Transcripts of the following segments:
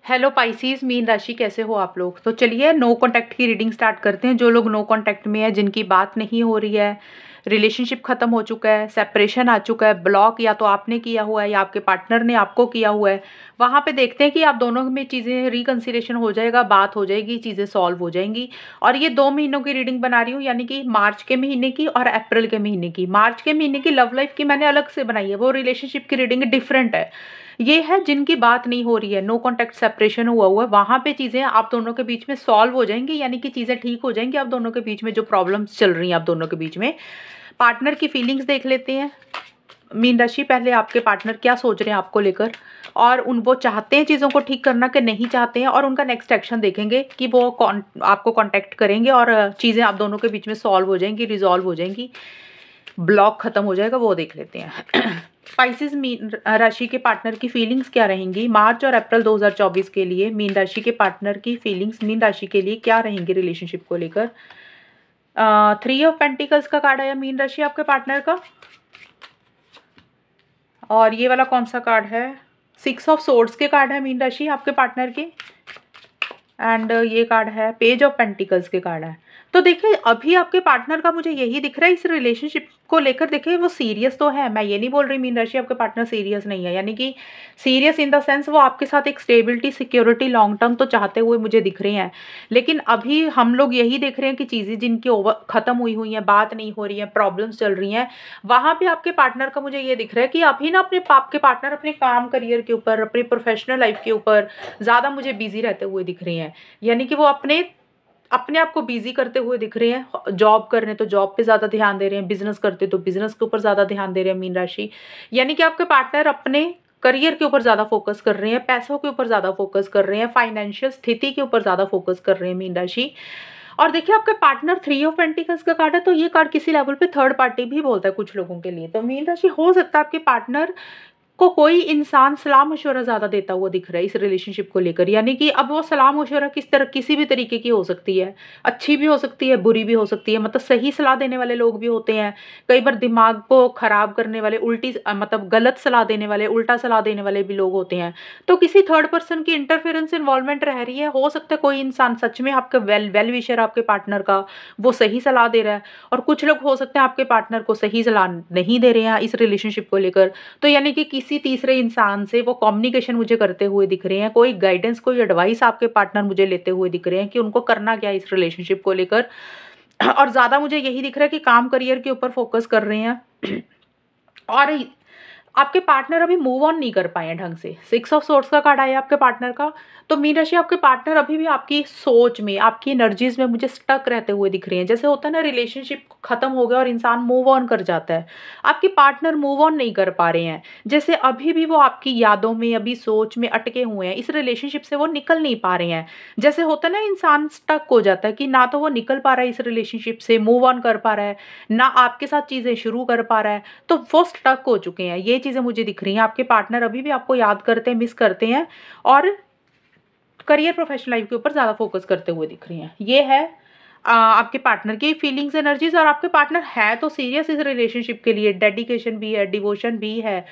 Hello Pisces, mean राशि कैसे हो आप लोग। तो चलिए नो कांटेक्ट की रीडिंग स्टार्ट करते हैं। जो लोग नो कांटेक्ट में है, जिनकी बात नहीं हो रही है, रिलेशनशिप खत्म हो चुका है, सेपरेशन आ चुका है, ब्लॉक या तो आपने किया हुआ है या आपके पार्टनर ने आपको किया हुआ है, वहाँ पे देखते हैं कि आप दोनों में चीज़ें रिकन्सिलेशन हो जाएगा, बात हो जाएगी, चीज़ें सॉल्व हो जाएंगी। और ये 2 महीनों की रीडिंग बना रही हूँ, यानी कि मार्च के महीने की और अप्रैल के महीने की। मार्च के महीने की लव लाइफ की मैंने अलग से बनाई है, वो रिलेशनशिप की रीडिंग डिफरेंट है। ये है जिनकी बात नहीं हो रही है, नो कॉन्टैक्ट सेपरेशन हुआ है, वहाँ पे चीज़ें आप दोनों के बीच में सॉल्व हो जाएंगी, यानी कि चीज़ें ठीक हो जाएंगी आप दोनों के बीच में, जो प्रॉब्लम्स चल रही हैं आप दोनों के बीच में। पार्टनर की फीलिंग्स देख लेते हैं। मीन राशि, पहले आपके पार्टनर क्या सोच रहे हैं आपको लेकर, और वो चाहते हैं चीज़ों को ठीक करना कि नहीं चाहते हैं, और उनका नेक्स्ट एक्शन देखेंगे कि वो आपको कांटेक्ट करेंगे और चीज़ें आप दोनों के बीच में सॉल्व हो जाएंगी, रिजॉल्व हो जाएंगी, ब्लॉक खत्म हो जाएगा, वो देख लेते हैं। स्पाइसिस मीन राशि के पार्टनर की फीलिंग्स क्या रहेंगी मार्च और अप्रैल 2024 के लिए। मीन राशि के पार्टनर की फीलिंग्स मीन राशि के लिए क्या रहेंगी रिलेशनशिप को लेकर। 3 ऑफ पेंटिकल्स का कार्ड आया मीन राशि आपके पार्टनर का, और ये वाला कौन सा कार्ड है, 6 ऑफ सोर्ड्स के कार्ड है मीन राशि आपके पार्टनर के, एंड ये कार्ड है पेज ऑफ पेंटिकल्स के कार्ड है। तो देखिए अभी आपके पार्टनर का मुझे यही दिख रहा है इस रिलेशनशिप को लेकर। देखिए वो सीरियस तो है, मैं ये नहीं बोल रही मीन राशि आपके पार्टनर सीरियस नहीं है, यानी कि सीरियस इन द सेंस वो आपके साथ एक स्टेबिलिटी, सिक्योरिटी, लॉन्ग टर्म तो चाहते हुए मुझे दिख रहे हैं। लेकिन अभी हम लोग यही देख रहे हैं कि चीज़ें जिनकी ओवर खत्म हुई हैं, बात नहीं हो रही है, प्रॉब्लम्स चल रही हैं, वहाँ पे आपके पार्टनर का मुझे ये दिख रहा है कि अभी ना आपके पार्टनर अपने काम, करियर के ऊपर, अपनी प्रोफेशनल लाइफ के ऊपर ज़्यादा मुझे बिजी रहते हुए दिख रहे हैं। यानी कि वो अपने अपने आप को बिजी करते हुए दिख रहे हैं। जॉब कर रहे हैं तो जॉब पे ज़्यादा ध्यान दे रहे हैं, बिजनेस करते तो बिजनेस के ऊपर ज़्यादा ध्यान दे रहे हैं मीन राशि। यानी कि आपके पार्टनर अपने करियर के ऊपर ज़्यादा फोकस कर रहे हैं, पैसों के ऊपर ज़्यादा फोकस कर रहे हैं, फाइनेंशियल स्थिति के ऊपर ज़्यादा फोकस कर रहे हैं मीन राशि। और देखिए आपके पार्टनर 3 ऑफ पेंटिकल्स का कार्ड है, तो ये कार्ड किसी लेवल पे थर्ड पार्टी भी बोलता है कुछ लोगों के लिए। तो मीन राशि, हो सकता है आपके पार्टनर को कोई इंसान सलाह मशवरा ज़्यादा देता हुआ दिख रहा है इस रिलेशनशिप को लेकर। यानी कि अब वो सलाह मशवरा किसी भी तरीके की हो सकती है, अच्छी भी हो सकती है, बुरी भी हो सकती है। मतलब सही सलाह देने वाले लोग भी होते हैं, कई बार दिमाग को खराब करने वाले, मतलब गलत सलाह देने वाले, उल्टा सलाह देने वाले भी लोग होते हैं। तो किसी थर्ड पर्सन की इंटरफेरेंस, इन्वॉल्वमेंट रह रही है। हो सकता है कोई इंसान सच में आपका वेल विशर आपके पार्टनर का, वो सही सलाह दे रहा है, और कुछ लोग हो सकते हैं आपके पार्टनर को सही सलाह नहीं दे रहे हैं इस रिलेशनशिप को लेकर। तो यानी कि किसी तीसरे इंसान से वो कम्युनिकेशन मुझे करते हुए दिख रहे हैं, कोई गाइडेंस, कोई एडवाइस आपके पार्टनर मुझे लेते हुए दिख रहे हैं कि उनको करना क्या है इस रिलेशनशिप को लेकर। और ज़्यादा मुझे यही दिख रहा है कि काम, करियर के ऊपर फोकस कर रहे हैं। और आपके पार्टनर अभी मूव ऑन नहीं कर पाए हैं ढंग से। 6 ऑफ सोर्ड्स का कार्ड आया आपके पार्टनर का। तो मीन राशि, आपके पार्टनर अभी भी आपकी सोच में, आपकी एनर्जीज में मुझे स्टक रहते हुए दिख रहे हैं। जैसे होता है ना, रिलेशनशिप खत्म हो गया और इंसान मूव ऑन कर जाता है, आपके पार्टनर मूव ऑन नहीं कर पा रहे हैं। जैसे अभी भी वो आपकी यादों में, अभी सोच में अटके हुए हैं, इस रिलेशनशिप से वो निकल नहीं पा रहे हैं। जैसे होता है ना, इंसान स्टक हो जाता है कि ना तो वो निकल पा रहा है इस रिलेशनशिप से, मूव ऑन कर पा रहा है, ना आपके साथ चीज़ें शुरू कर पा रहा है, तो वो स्टक हो चुके हैं। ये चीज़ें मुझे दिख रही हैं। आपके पार्टनर अभी भी आपको याद करते हैं, मिस करते हैं, और करियर, प्रोफेशनल लाइफ के ऊपर ज़्यादा फोकस करते हुए दिख रही हैं। ये है आपके पार्टनर की फीलिंग्स, एनर्जीज। और आपके पार्टनर है तो सीरियस इस रिलेशनशिप के लिए, डेडिकेशन भी है, डिवोशन भी है,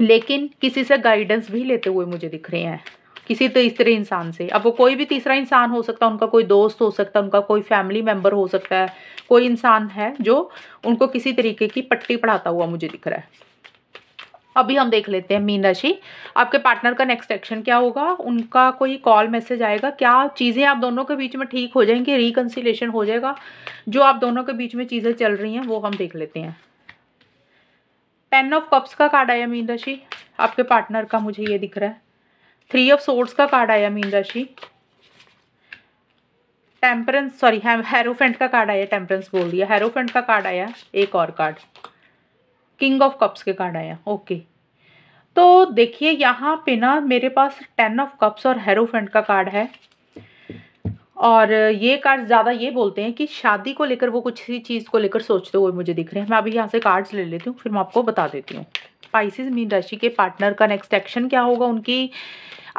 लेकिन किसी से गाइडेंस भी लेते हुए मुझे दिख रहे हैं, किसी तीसरे इंसान से। अब वो कोई भी तीसरा इंसान हो सकता है, उनका कोई दोस्त हो सकता है, उनका कोई फैमिली मेम्बर हो सकता है, कोई इंसान है जो उनको किसी तरीके की पट्टी पढ़ाता हुआ मुझे दिख रहा है। अभी हम देख लेते हैं मीन राशि, आपके पार्टनर का नेक्स्ट एक्शन क्या होगा। उनका कोई कॉल, मैसेज आएगा, क्या चीज़ें आप दोनों के बीच में ठीक हो जाएंगी, रिकन्सिलेशन हो जाएगा, जो आप दोनों के बीच में चीज़ें चल रही हैं वो हम देख लेते हैं। 10 ऑफ कप्स का कार्ड आया मीन राशि, आपके पार्टनर का मुझे ये दिख रहा है। 3 ऑफ सोर्ड्स का कार्ड आया मीन राशि। टेम्परेंस, सॉरी, हेरोफेंट का कार्ड आया, टेम्परेंस बोल दिया, हेरोफेंट का कार्ड आया। एक और कार्ड, किंग ऑफ कप्स के कार्ड आया। ओके, तो देखिए यहाँ पे ना मेरे पास 10 ऑफ कप्स और हेरोफेंट का कार्ड है, और ये कार्ड ज़्यादा ये बोलते हैं कि शादी को लेकर वो कुछ सी चीज़ को लेकर सोचते हुए मुझे दिख रहे हैं। मैं अभी यहाँ से कार्ड्स ले लेती हूँ, फिर मैं आपको बता देती हूँ। स्पाइसिस मीन राशि के पार्टनर का नेक्स्ट एक्शन क्या होगा, उनकी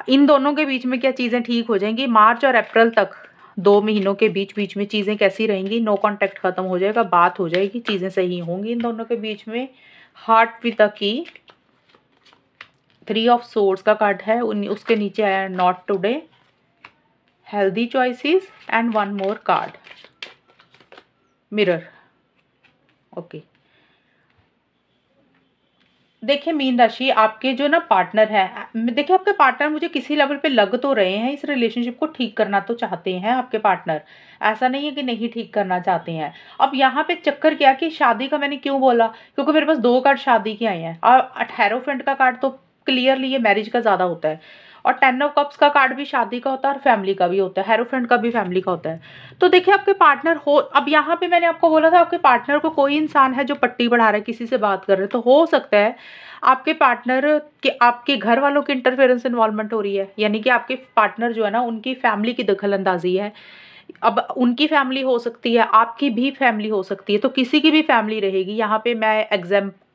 इन दोनों के बीच में क्या चीज़ें ठीक हो जाएंगी मार्च और अप्रैल तक, 2 महीनों के बीच में चीज़ें कैसी रहेंगी। नो कॉन्टैक्ट खत्म हो जाएगा, बात हो जाएगी, चीज़ें सही होंगी इन दोनों के बीच में। Heart with the key, 3 of swords का कार्ड है, उसके नीचे आया not today, healthy choices and one more card, mirror. Okay, देखिए मीन राशि, आपके जो ना पार्टनर है, देखिए आपके पार्टनर मुझे किसी लेवल पे लग तो रहे हैं, इस रिलेशनशिप को ठीक करना तो चाहते हैं आपके पार्टनर, ऐसा नहीं है कि नहीं ठीक करना चाहते हैं। अब यहाँ पे चक्कर क्या कि शादी का मैंने क्यों बोला, क्योंकि मेरे पास 2 कार्ड शादी के आए हैं और हेरोफेंट का कार्ड तो क्लियरली ये मैरिज का ज़्यादा होता है, और 10 ऑफ कप्स का कार्ड भी शादी का होता है और फैमिली का भी होता है, हेरोफेंट का भी फैमिली का होता है। तो देखिए आपके पार्टनर हो, अब यहाँ पे मैंने आपको बोला था आपके पार्टनर को कोई इंसान है जो पट्टी बढ़ा रहा है, किसी से बात कर रहे हैं, तो हो सकता है आपके पार्टनर के आपके घर वालों की इंटरफेरेंस इन्वॉल्वमेंट हो रही है, यानी कि आपके पार्टनर जो है ना उनकी फैमिली की दखल अंदाजी है। अब उनकी फैमिली हो सकती है, आपकी भी फैमिली हो सकती है, तो किसी की भी फैमिली रहेगी यहाँ पे। मैं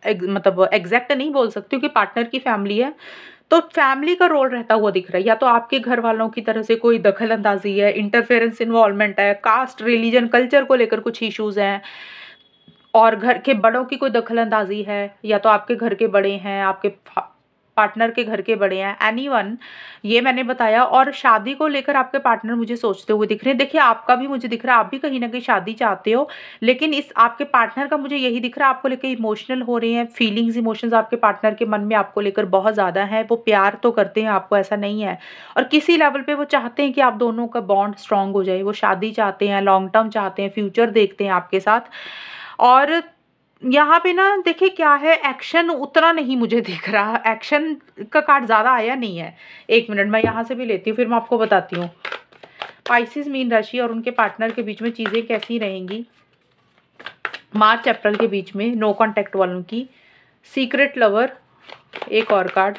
मतलब एग्जैक्ट नहीं बोल सकती हूँ कि पार्टनर की फैमिली है, तो फैमिली का रोल रहता हुआ दिख रहा है, या तो आपके घर वालों की तरफ से कोई दखल अंदाजी है, इंटरफेरेंस इन्वॉल्वमेंट है, कास्ट रिलीजन कल्चर को लेकर कुछ इश्यूज हैं, और घर के बड़ों की कोई दखल अंदाजी है, या तो आपके घर के बड़े हैं, आपके पार्टनर के घर के बड़े हैं, एनीवन, ये मैंने बताया। और शादी को लेकर आपके पार्टनर मुझे सोचते हुए दिख रहे हैं। देखिए आपका भी मुझे दिख रहा है, आप भी कहीं ना कहीं शादी चाहते हो, लेकिन इस आपके पार्टनर का मुझे यही दिख रहा है, आपको लेकर इमोशनल हो रहे हैं, फीलिंग्स इमोशंस आपके पार्टनर के मन में आपको लेकर बहुत ज़्यादा है। वो प्यार तो करते हैं आपको, ऐसा नहीं है, और किसी लेवल पे वो चाहते हैं कि आप दोनों का बॉन्ड स्ट्रांग हो जाए, वो शादी चाहते हैं, लॉन्ग टर्म चाहते हैं, फ्यूचर देखते हैं आपके साथ। और यहाँ पे ना देखिए क्या है, एक्शन उतना नहीं मुझे दिख रहा, एक्शन का कार्ड ज़्यादा आया नहीं है। 1 मिनट मैं यहाँ से भी लेती हूँ, फिर मैं आपको बताती हूँ। स्पाइसिस मीन राशि और उनके पार्टनर के बीच में चीज़ें कैसी रहेंगी मार्च अप्रैल के बीच में, नो कॉन्टैक्ट वालों की, सीक्रेट लवर, एक और कार्ड,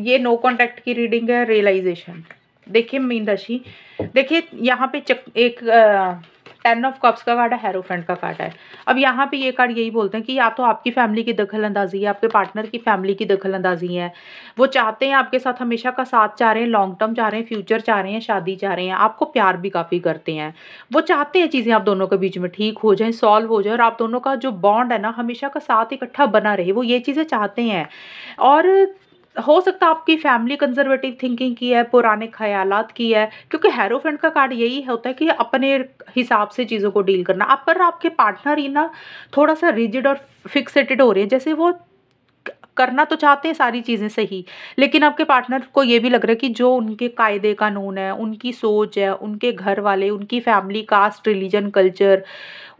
ये नो कॉन्टैक्ट की रीडिंग है, रियलाइजेशन। देखिए मीन राशि, देखिए यहाँ पे एक 10 ऑफ कप्स का कार्ड है, हेरोफेंट का कार्ड है। अब यहाँ पे ये कार्ड यही बोलते हैं कि या तो आपकी फैमिली की दखल अंदाजी है, आपके पार्टनर की फैमिली की दखल अंदाजी है, वो चाहते हैं आपके साथ हमेशा का साथ चाह रहे हैं, लॉन्ग टर्म चाह रहे हैं, फ्यूचर चाह रहे हैं, शादी चाह रहे हैं, आपको प्यार भी काफ़ी करते हैं, वो चाहते हैं चीज़ें आप दोनों के बीच में ठीक हो जाएं, सॉल्व हो जाए, और आप दोनों का जो बॉन्ड है ना हमेशा का साथ इकट्ठा बना रहे, वो ये चीज़ें चाहते हैं। और हो सकता है आपकी फैमिली कंजर्वेटिव थिंकिंग की है, पुराने ख्यालात की है, क्योंकि हेरोफेंट का कार्ड यही होता है कि अपने हिसाब से चीज़ों को डील करना। आप पर आपके पार्टनर ही ना थोड़ा सा रिजिड और फिक्सेटेड हो रहे हैं, जैसे वो करना तो चाहते हैं सारी चीज़ें सही, लेकिन आपके पार्टनर को ये भी लग रहा है कि जो उनके कायदे कानून है, उनकी सोच है, उनके घर वाले, उनकी फैमिली, कास्ट, रिलीजन, कल्चर,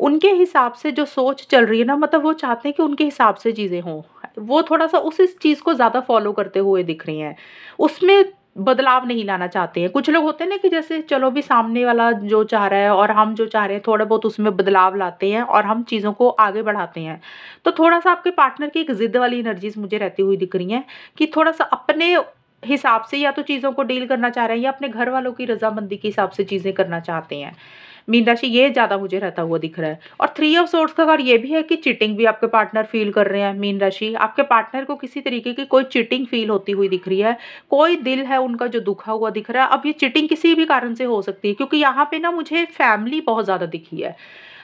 उनके हिसाब से जो सोच चल रही है ना, मतलब वो चाहते हैं कि उनके हिसाब से चीज़ें हों। वो थोड़ा सा उस इस चीज़ को ज़्यादा फॉलो करते हुए दिख रही हैं, उसमें बदलाव नहीं लाना चाहते हैं। कुछ लोग होते हैं ना कि जैसे चलो भी सामने वाला जो चाह रहा है और हम जो चाह रहे हैं, थोड़ा बहुत उसमें बदलाव लाते हैं और हम चीज़ों को आगे बढ़ाते हैं। तो थोड़ा सा आपके पार्टनर की एक ज़िद वाली एनर्जीज मुझे रहती हुई दिख रही हैं कि थोड़ा सा अपने हिसाब से या तो चीज़ों को डील करना चाह रहे हैं, या अपने घर वालों की रजामंदी के हिसाब से चीज़ें करना चाहते हैं। मीन राशि ये ज़्यादा मुझे रहता हुआ दिख रहा है। और 3 ऑफ सोर्ड्स का कार्ड ये भी है कि चीटिंग भी आपके पार्टनर फील कर रहे हैं। मीन राशि, आपके पार्टनर को किसी तरीके की कोई चीटिंग फील होती हुई दिख रही है, कोई दिल है उनका जो दुखा हुआ दिख रहा है। अब ये चीटिंग किसी भी कारण से हो सकती है, क्योंकि यहाँ पे ना मुझे फैमिली बहुत ज़्यादा दिखी है,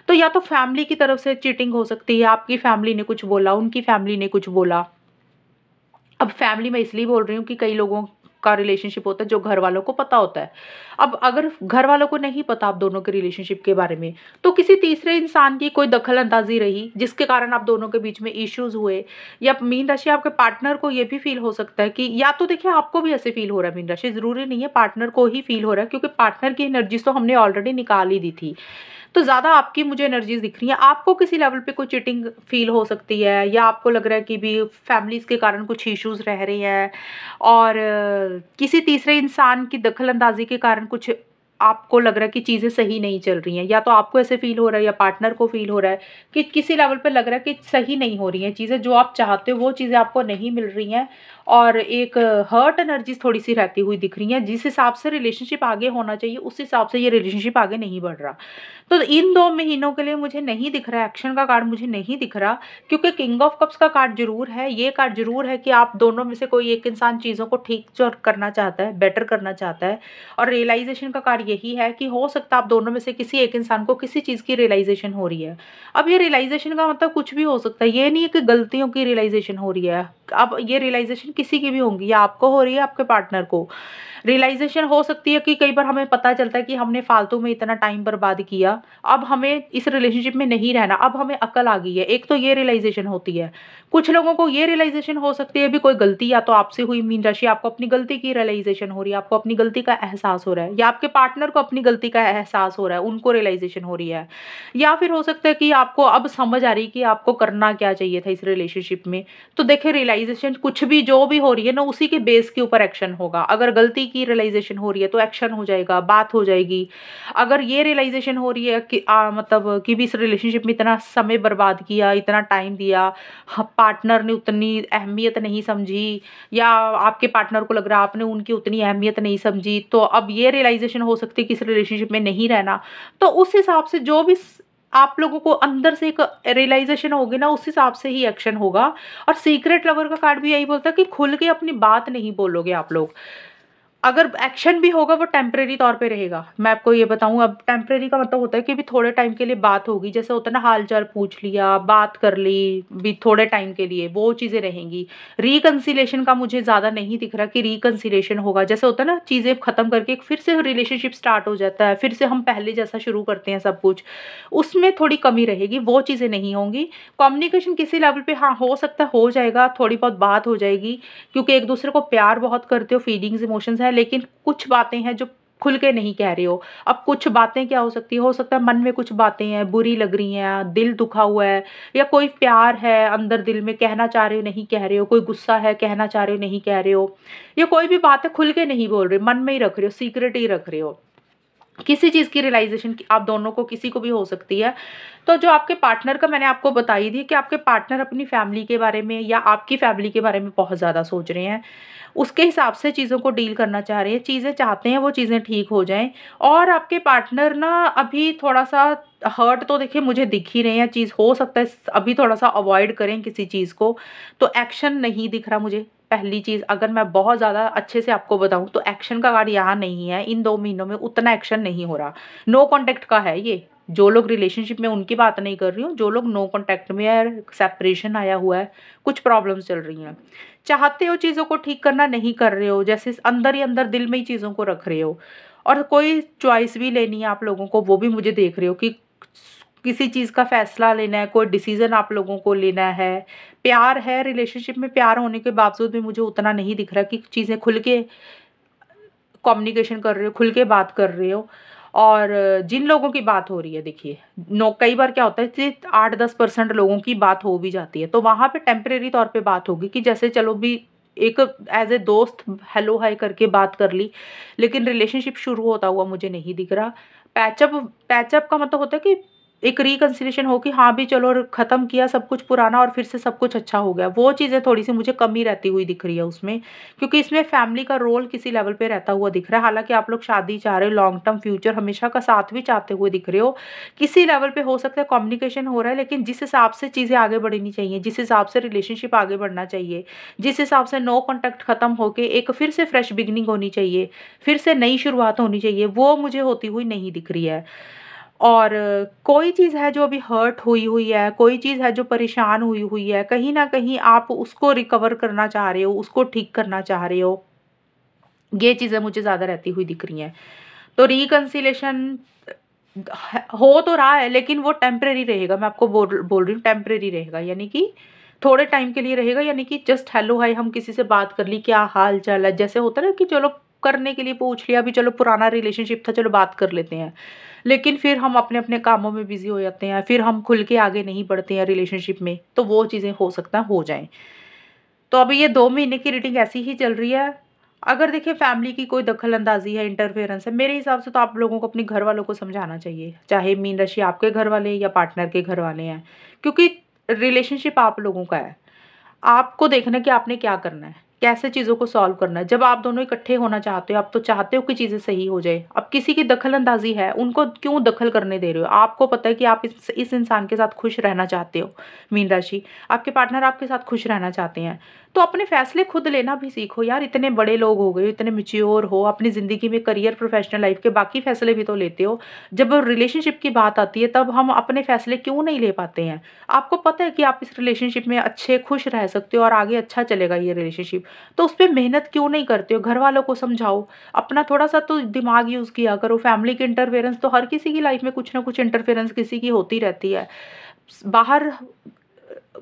तो या तो फैमिली की तरफ से चीटिंग हो सकती है, आपकी फैमिली ने कुछ बोला, उनकी फैमिली ने कुछ बोला। अब फैमिली मैं इसलिए बोल रही हूँ कि कई लोगों का रिलेशनशिप होता है जो घर वालों को पता होता है। अब अगर घर वालों को नहीं पता आप दोनों के रिलेशनशिप के बारे में, तो किसी तीसरे इंसान की कोई दखल अंदाजी रही जिसके कारण आप दोनों के बीच में इश्यूज हुए। या मीन राशि, आपके पार्टनर को ये भी फील हो सकता है कि, या तो देखिए आपको भी ऐसे फील हो रहा है मीन राशि, जरूरी नहीं है पार्टनर को ही फील हो रहा है, क्योंकि पार्टनर की एनर्जीज तो हमने ऑलरेडी निकाल ही दी थी, तो ज़्यादा आपकी मुझे एनर्जीज दिख रही हैं। आपको किसी लेवल पे कोई चीटिंग फील हो सकती है, या आपको लग रहा है कि भी फैमिलीज के कारण कुछ इश्यूज रह रहे हैं, और किसी तीसरे इंसान की दखल अंदाजी के कारण कुछ आपको लग रहा है कि चीज़ें सही नहीं चल रही हैं। या तो आपको ऐसे फील हो रहा है या पार्टनर को फील हो रहा है कि किसी लेवल पे लग रहा है कि सही नहीं हो रही हैं चीज़ें, जो आप चाहते हो वो चीज़ें आपको नहीं मिल रही हैं, और एक हर्ट एनर्जीज थोड़ी सी रहती हुई दिख रही हैं। जिस हिसाब से रिलेशनशिप आगे होना चाहिए उस हिसाब से ये रिलेशनशिप आगे नहीं बढ़ रहा। तो इन 2 महीनों के लिए मुझे नहीं दिख रहा है, एक्शन का कार्ड मुझे नहीं दिख रहा, क्योंकि किंग ऑफ कप्स का कार्ड जरूर है, ये कार्ड जरूर है कि आप दोनों में से कोई एक इंसान चीज़ों को ठीक जो करना चाहता है, बेटर करना चाहता है। और रियलाइजेशन का कार्ड यही है कि हो सकता है आप दोनों में से किसी एक इंसान को किसी चीज़ की रियलाइज़ेशन हो रही है। अब ये रियलाइज़ेशन का मतलब कुछ भी हो सकता है, ये नहीं है कि गलतियों की रियलाइज़ेशन हो रही है। अब ये रियलाइज़ेशन किसी की भी होंगी, या आपको हो रही है, आपके पार्टनर को। रियलाइज़ेशन हो सकती है कि कई बार हमें पता चलता है कि हमने फालतू में इतना टाइम बर्बाद किया, अब हमें इस रिलेशनशिप में नहीं रहना, अब हमें अकल आ गई है। एक तो ये रियलाइज़ेशन होती है। कुछ लोगों को ये रियलाइज़ेशन हो सकती है, भी कोई गलती या तो आपसे हुई, मीन राशि आपको अपनी गलती की रियलाइज़ेशन हो रही है, आपको अपनी गलती का एहसास हो रहा है, या आपके पार्टनर को अपनी गलती का एहसास हो रहा है, उनको रियलाइज़ेशन हो रही है। या फिर हो सकता है कि आपको अब समझ आ रही है कि आपको करना क्या चाहिए था इस रिलेशनशिप में। तो देखिए, रियलाइज़ेशन कुछ भी जो भी हो रही है ना, उसी के बेस के ऊपर एक्शन होगा। अगर गलती की रियलाइज़ेशन हो रही है तो एक्शन हो जाएगा, बात हो जाएगी। अगर ये रियलाइज़ेशन हो रही है कि मतलब कि भी इस रिलेशनशिप में इतना समय बर्बाद किया, इतना टाइम दिया, ह पार्टनर ने उतनी अहमियत नहीं समझी, या आपके पार्टनर को लग रहा है आपने उनकी उतनी अहमियत नहीं समझी, तो अब ये रियलाइज़ेशन हो सकती है कि इस रिलेशनशिप में नहीं रहना। तो उस हिसाब से जो भी आप लोगों को अंदर से एक रियलाइज़ेशन होगी ना, उस हिसाब से ही एक्शन होगा। और सीक्रेट लवर का कार्ड भी यही बोलता है कि खुल के अपनी बात नहीं बोलोगे आप लोग। अगर एक्शन भी होगा वो टेम्परेरी तौर पे रहेगा। मैं आपको ये बताऊँ, अब टेम्परेरी का मतलब होता है कि भी थोड़े टाइम के लिए बात होगी, जैसे होता है ना, हाल-चाल पूछ लिया, बात कर ली, भी थोड़े टाइम के लिए, वो चीज़ें रहेंगी। रिकन्सिलिएशन का मुझे ज़्यादा नहीं दिख रहा कि रिकन्सिलिएशन होगा। जैसे होता है ना, चीज़ें खत्म करके एक फिर से रिलेशनशिप स्टार्ट हो जाता है, फिर से हम पहले जैसा शुरू करते हैं सब कुछ, उसमें थोड़ी कमी रहेगी, वो चीज़ें नहीं होंगी। कम्युनिकेशन किसी लेवल पे हाँ, हो सकता है हो जाएगा, थोड़ी बहुत बात हो जाएगी, क्योंकि एक दूसरे को प्यार बहुत करते हो, फीलिंग्स, इमोशंस हैं, लेकिन कुछ बातें हैं जो खुल के नहीं कह रहे हो। अब कुछ बातें क्या हो सकती है, हो सकता है मन में कुछ बातें हैं, बुरी लग रही हैं, दिल दुखा हुआ है, या कोई प्यार है अंदर दिल में, कहना चाह रहे हो नहीं कह रहे हो, कोई गुस्सा है कहना चाह रहे हो नहीं कह रहे हो, या कोई भी बात है खुल के नहीं बोल रहे, मन में ही रख रहे हो, सीक्रेट ही रख रहे हो। किसी चीज़ की रियलाइज़ेशन आप दोनों को किसी को भी हो सकती है। तो जो आपके पार्टनर का मैंने आपको बता ही दी कि आपके पार्टनर अपनी फैमिली के बारे में या आपकी फैमिली के बारे में बहुत ज़्यादा सोच रहे हैं। उसके हिसाब से चीज़ों को डील करना चाह रहे हैं, चीज़ें चाहते हैं वो चीज़ें ठीक हो जाएँ। और आपके पार्टनर ना अभी थोड़ा-सा हर्ट तो देखिए मुझे दिख ही रहे हैं, चीज़ हो सकता है अभी थोड़ा-सा अवॉइड करें किसी चीज़ को, तो एक्शन नहीं दिख रहा मुझे। पहली चीज़, अगर मैं बहुत ज़्यादा अच्छे से आपको बताऊँ तो एक्शन का कार्ड यहाँ नहीं है, इन 2 महीनों में उतना एक्शन नहीं हो रहा। नो कॉन्टैक्ट का है ये। जो लोग रिलेशनशिप में, उनकी बात नहीं कर रही हूँ, जो लोग नो कॉन्टैक्ट में है, सेपरेशन आया हुआ है, कुछ प्रॉब्लम्स चल रही हैं। चाहते हो चीज़ों को ठीक करना, नहीं कर रहे हो, जैसे अंदर ही अंदर दिल में ही चीज़ों को रख रहे हो। और कोई चॉइस भी लेनी है आप लोगों को, वो भी मुझे देख रहे हो कि किसी चीज़ का फैसला लेना है, कोई डिसीज़न आप लोगों को लेना है। प्यार है, रिलेशनशिप में प्यार होने के बावजूद भी मुझे उतना नहीं दिख रहा कि चीज़ें खुल के कम्युनिकेशन कर रहे हो, खुल के बात कर रहे हो। और जिन लोगों की बात हो रही है, देखिए, नो कई बार क्या होता है कि 8-10% लोगों की बात हो भी जाती है, तो वहाँ पे टेम्परेरी तौर पे बात होगी कि जैसे चलो भी एक एज़ ए दोस्त हेलो हाय करके बात कर ली, लेकिन रिलेशनशिप शुरू होता हुआ मुझे नहीं दिख रहा। पैचअप पैचअप का मतलब होता है कि एक रिकन्सिलिएशन हो कि हाँ भी चलो ख़त्म किया सब कुछ पुराना और फिर से सब कुछ अच्छा हो गया। वो चीज़ें थोड़ी-सी मुझे कमी रहती हुई दिख रही है उसमें, क्योंकि इसमें फैमिली का रोल किसी लेवल पे रहता हुआ दिख रहा है। हालाँकि आप लोग शादी चाह रहे हो, लॉन्ग टर्म फ्यूचर हमेशा का साथ भी चाहते हुए दिख रहे हो। किसी लेवल पे हो सकता है कम्युनिकेशन हो रहा है, लेकिन जिस हिसाब से चीज़ें आगे बढ़नी चाहिए, जिस हिसाब से रिलेशनशिप आगे बढ़ना चाहिए, जिस हिसाब से नो कॉन्टैक्ट खत्म होके एक फिर से फ्रेश बिगिनिंग होनी चाहिए, फिर से नई शुरुआत होनी चाहिए, वो मुझे होती हुई नहीं दिख रही है। और कोई चीज़ है जो अभी हर्ट हुई हुई है, कोई चीज़ है जो परेशान हुई हुई है, कहीं न कहीं आप उसको रिकवर करना चाह रहे हो, उसको ठीक करना चाह रहे हो। ये चीज़ें मुझे ज़्यादा रहती हुई दिख रही हैं। तो रिकन्सिलिएशन हो तो रहा है, लेकिन वो टेम्परेरी रहेगा। मैं आपको बोल बोल रही हूँ, टेम्परेरी रहेगा, यानी कि थोड़े टाइम के लिए रहेगा, यानी कि जस्ट हेलो हाय हम किसी से बात कर ली, क्या हाल-चाल है? जैसे होता है ना कि चलो करने के लिए पूछ लिया, अभी चलो पुराना रिलेशनशिप था, चलो बात कर लेते हैं। लेकिन फिर हम अपने-अपने कामों में बिज़ी हो जाते हैं, फिर हम खुल के आगे नहीं बढ़ते हैं रिलेशनशिप में, तो वो चीज़ें हो सकता है हो जाएँ। तो अभी ये 2 महीने की रीडिंग ऐसी ही चल रही है। अगर देखिए फैमिली की कोई दखल-अंदाज़ी है, इंटरफेरेंस है, मेरे हिसाब से तो आप लोगों को अपने घर वालों को समझाना चाहिए। चाहे मीन राशि आपके घर वाले या पार्टनर के घर वाले हैं। क्योंकि रिलेशनशिप आप लोगों का है। आपको देखना है कि आपने क्या करना है, कैसे चीज़ों को सॉल्व करना है। जब आप दोनों इकट्ठे होना चाहते हो, आप तो चाहते हो कि चीज़ें सही हो जाए। अब किसी की दखल-अंदाज़ी है, उनको क्यों दखल करने दे रहे हो? आपको पता है कि आप इस इंसान के साथ खुश रहना चाहते हो, मीन राशि। आपके पार्टनर आपके साथ खुश रहना चाहते हैं। तो अपने फैसले खुद लेना भी सीखो यार, इतने बड़े लोग हो गए हो, इतने मैच्योर हो, अपनी ज़िंदगी में करियर, प्रोफेशनल लाइफ के बाकी फैसले भी तो लेते हो। जब रिलेशनशिप की बात आती है तब हम अपने फैसले क्यों नहीं ले पाते हैं? आपको पता है कि आप इस रिलेशनशिप में अच्छे खुश रह सकते हो और आगे अच्छा चलेगा ये रिलेशनशिप, तो उस पे मेहनत क्यों नहीं करते हो? घरवालों को समझाओ, अपना थोड़ा-सा तो दिमाग यूज़ किया करो। फैमिली की इंटरफेरेंस तो हर किसी की लाइफ में कुछ ना कुछ इंटरफेरेंस किसी की होती रहती है। बाहर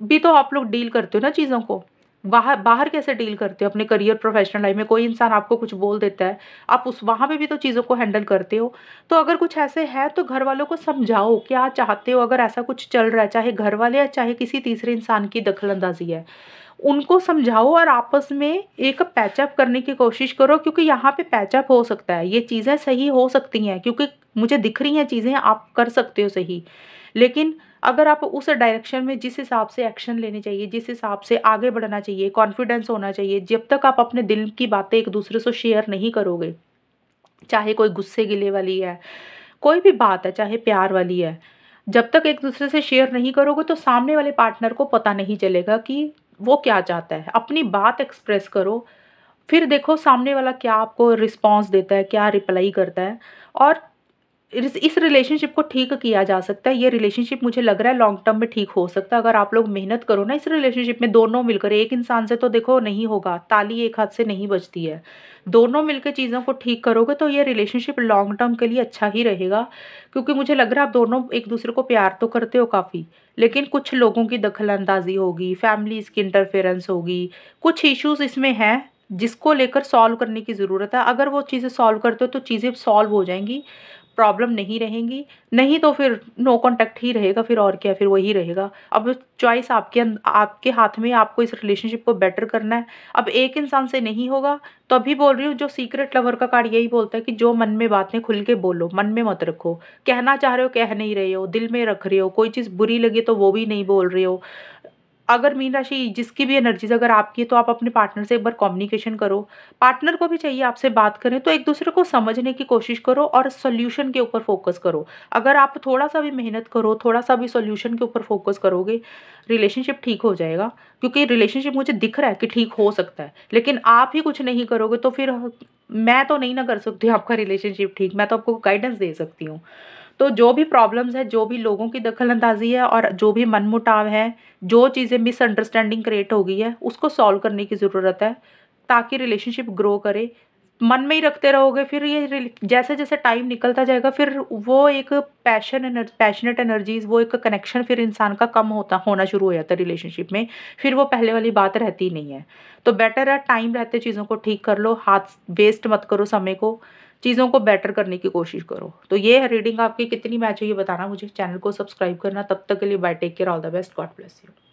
भी तो आप लोग डील करते हो ना चीज़ों को। बाहर बाहर कैसे डील करते हो अपने करियर, प्रोफेशनल लाइफ में? कोई इंसान आपको कुछ बोल देता है, आप उस वहाँ पे भी तो चीज़ों को हैंडल करते हो। तो अगर कुछ ऐसे है तो घरवालों को समझाओ, क्या चाहते हो? अगर ऐसा कुछ चल रहा है, चाहे घरवाले या चाहे किसी तीसरे इंसान की दखल-अंदाज़ी है, उनको समझाओ और आपस में एक पैचअप करने की कोशिश करो, क्योंकि यहाँ पे पैचअप हो सकता है। ये चीज़ें सही हो सकती हैं, क्योंकि मुझे दिख रही हैं चीज़ें, आप कर सकते हो सही। लेकिन अगर आप उस डायरेक्शन में जिस हिसाब से एक्शन लेने चाहिए, जिस हिसाब से आगे बढ़ना चाहिए, कॉन्फिडेंस होना चाहिए, जब तक आप अपने दिल की बातें एक-दूसरे से शेयर नहीं करोगे, चाहे कोई गुस्से गिले वाली है, कोई भी बात है, चाहे प्यार वाली है, जब तक एक-दूसरे से शेयर नहीं करोगे तो सामने वाले पार्टनर को पता नहीं चलेगा कि वो क्या चाहता है। अपनी बात एक्सप्रेस करो, फिर देखो सामने वाला क्या आपको रिस्पॉन्स देता है, क्या रिप्लाई करता है, और इस रिलेशनशिप को ठीक किया जा सकता है। ये रिलेशनशिप मुझे लग रहा है लॉन्ग टर्म में ठीक हो सकता है, अगर आप लोग मेहनत करो ना इस रिलेशनशिप में दोनों मिलकर। एक इंसान से तो देखो नहीं होगा, ताली एक हाथ से नहीं बजती है। दोनों मिलकर चीज़ों को ठीक करोगे तो ये रिलेशनशिप लॉन्ग टर्म के लिए अच्छा ही रहेगा, क्योंकि मुझे लग रहा है आप दोनों एक-दूसरे को प्यार तो करते हो काफ़ी, लेकिन कुछ लोगों की दखल-अंदाज़ी होगी, फैमिलीज़ की इंटरफेरेंस होगी, कुछ इश्यूज़ इसमें हैं जिसको लेकर सॉल्व करने की ज़रूरत है। अगर वो चीज़ें सॉल्व करते हो तो चीज़ें सॉल्व हो जाएँगी, प्रॉब्लम नहीं रहेंगी, नहीं तो फिर नो कॉन्टैक्ट ही रहेगा, फिर और क्या, फिर वही रहेगा। अब चॉइस आपके हाथ में है, आपको इस रिलेशनशिप को बेटर करना है। अब एक इंसान से नहीं होगा, तो अभी बोल रही हूँ, जो सीक्रेट लवर का कार्ड यही बोलता है कि जो मन में बातें खुल के बोलो, मन में मत रखो। कहना चाह रहे हो, कह नहीं रहे हो, दिल में रख रहे हो, कोई चीज़ बुरी लगी तो वो भी नहीं बोल रहे हो। अगर मीन राशि जिसकी भी एनर्जीज़ अगर आपकी है तो आप अपने पार्टनर से एक बार कम्युनिकेशन करो। पार्टनर को भी चाहिए आपसे बात करें, तो एक-दूसरे को समझने की कोशिश करो और सॉल्यूशन के ऊपर फ़ोकस करो। अगर आप थोड़ा-सा भी मेहनत करो, थोड़ा-सा भी सॉल्यूशन के ऊपर फ़ोकस करोगे, रिलेशनशिप ठीक हो जाएगा। क्योंकि रिलेशनशिप मुझे दिख रहा है कि ठीक हो सकता है, लेकिन आप ही कुछ नहीं करोगे तो फिर मैं तो नहीं ना कर सकती आपका रिलेशनशिप ठीक, मैं तो आपको गाइडेंस दे सकती हूँ। तो जो भी प्रॉब्लम्स है, जो भी लोगों की दखल-अंदाज़ी है और जो भी मनमुटाव है, जो चीज़ें मिसअंडरस्टैंडिंग क्रिएट हो गई है, उसको सॉल्व करने की ज़रूरत है, ताकि रिलेशनशिप ग्रो करे। मन में ही रखते रहोगे, फिर ये जैसे-जैसे टाइम निकलता जाएगा, फिर वो एक पैशनेट एनर्जीज़, वो एक कनेक्शन फिर इंसान का कम होना शुरू हो जाता है रिलेशनशिप में, फिर वो पहले वाली बात रहती नहीं है। तो बेटर है टाइम रहते चीज़ों को ठीक कर लो, हाथ वेस्ट मत करो समय को, चीज़ों को बेटर करने की कोशिश करो। तो ये है रीडिंग, आपकी कितनी मैच हुई ये बताना मुझे, चैनल को सब्सक्राइब करना। तब तक के लिए bye, take care, all the best, God bless you.